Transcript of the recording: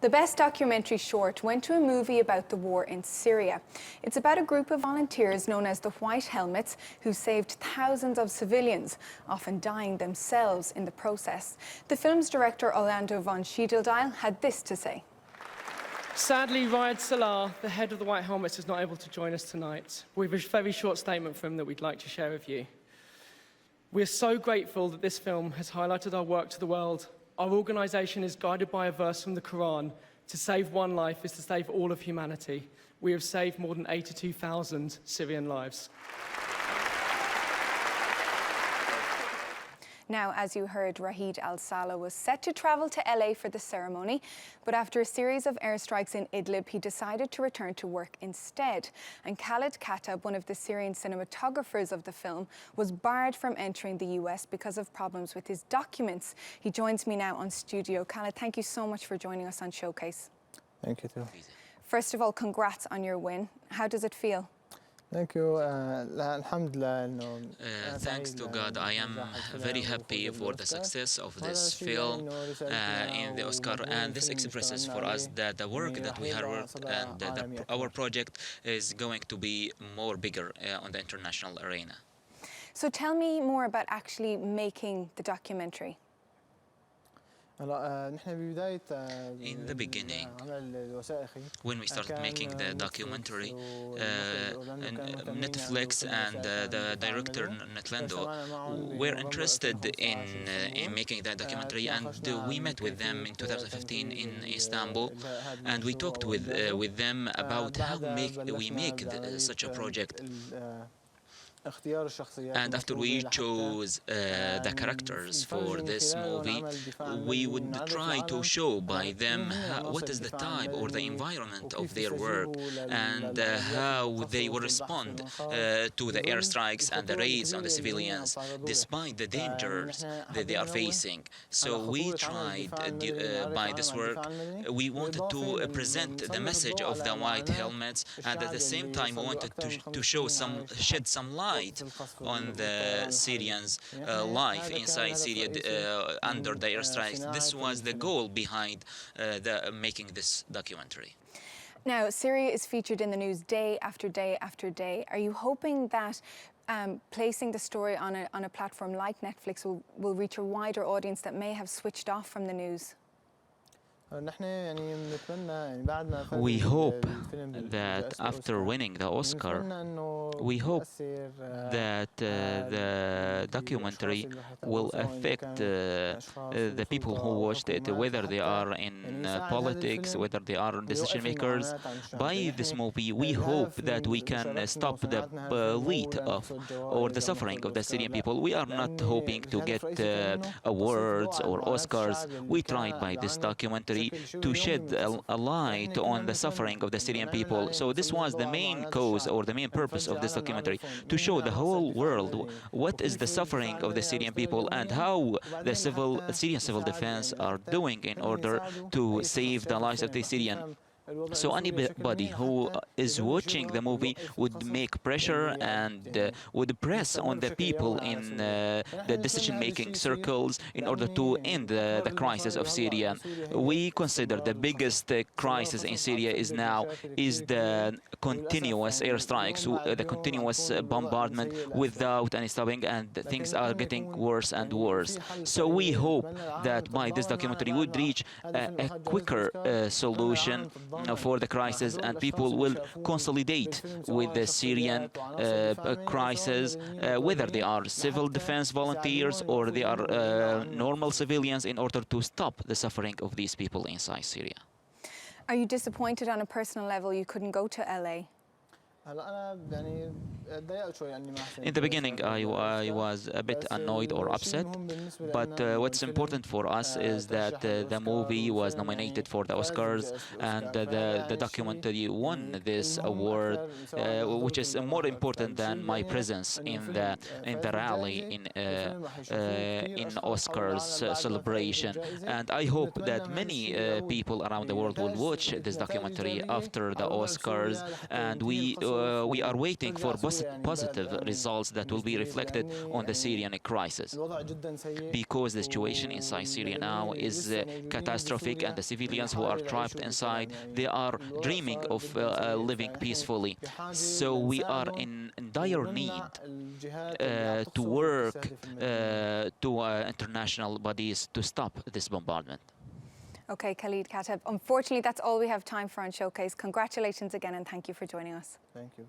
The Best Documentary Short went to a movie about the war in Syria. It's about a group of volunteers known as the White Helmets who saved thousands of civilians, often dying themselves in the process. The film's director, Orlando von Schiedeldile, had this to say. Sadly, Raed Al Saleh, the head of the White Helmets, is not able to join us tonight. We have a very short statement from him that we'd like to share with you. We are so grateful that this film has highlighted our work to the world. Our organisation is guided by a verse from the Quran. To save one life is to save all of humanity. We have saved more than 82,000 Syrian lives. Now, as you heard, Raed Al Saleh was set to travel to LA for the ceremony, but after a series of airstrikes in Idlib, he decided to return to work instead. And Khaled Khatib, one of the Syrian cinematographers of the film, was barred from entering the US because of problems with his documents. He joins me now on studio. Khaled, thank you so much for joining us on Showcase. Thank you too. First of all, congrats on your win. How does it feel? Thank you. Thanks to God, I am very happy for the success of this film in the Oscar, and this expresses for us that the work that we have worked and our project is going to be more bigger on the international arena. So tell me more about actually making the documentary. In the beginning, when we started making the documentary, Netflix and the director Netlando were interested in making that documentary, and we met with them in 2015 in Istanbul, and we talked with them about how we make such a project. And after we chose the characters for this movie, we would try to show by them what is the type or the environment of their work, and how they will respond to the airstrikes and the raids on the civilians, despite the dangers that they are facing. So we tried, by this work, we wanted to present the message of the White Helmets, and at the same time we wanted to shed some light on the Syrians' life inside Syria under the airstrikes. This was the goal behind making this documentary. Now, Syria is featured in the news day after day after day. Are you hoping that placing the story on a platform like Netflix will reach a wider audience that may have switched off from the news? We hope that after winning the Oscar, we hope that the documentary will affect the people who watched it, whether they are in politics, whether they are decision makers. By this movie, we hope that we can stop the bleed of or the suffering of the Syrian people. We are not hoping to get awards or Oscars. We tried by this documentary to shed a light on the suffering of the Syrian people. So this was the main cause or the main purpose of this documentary, to show the whole world what is the suffering of the Syrian people and how the Syrian civil defense are doing in order to save the lives of the Syrian. So anybody who is watching the movie would make pressure and would press on the people in the decision-making circles in order to end the crisis of Syria. We consider the biggest crisis in Syria is the continuous airstrikes, the continuous bombardment without any stopping, and things are getting worse and worse. So we hope that by this documentary we would reach a quicker solution for the crisis, and people will consolidate with the Syrian crisis, whether they are civil defense volunteers or they are normal civilians, in order to stop the suffering of these people inside Syria. Are you disappointed on a personal level you couldn't go to LA? In the beginning, I was a bit annoyed or upset, but what's important for us is that the movie was nominated for the Oscars, and the documentary won this award, which is more important than my presence in the rally in Oscars celebration. And I hope that many people around the world will watch this documentary after the Oscars, and we are waiting for possible positive results that will be reflected on the Syrian crisis. Because the situation inside Syria now is catastrophic, and the civilians who are trapped inside, they are dreaming of living peacefully. So we are in dire need to work to international bodies to stop this bombardment. Okay, Khaled Khatib, unfortunately that's all we have time for on Showcase. Congratulations again and thank you for joining us. Thank you.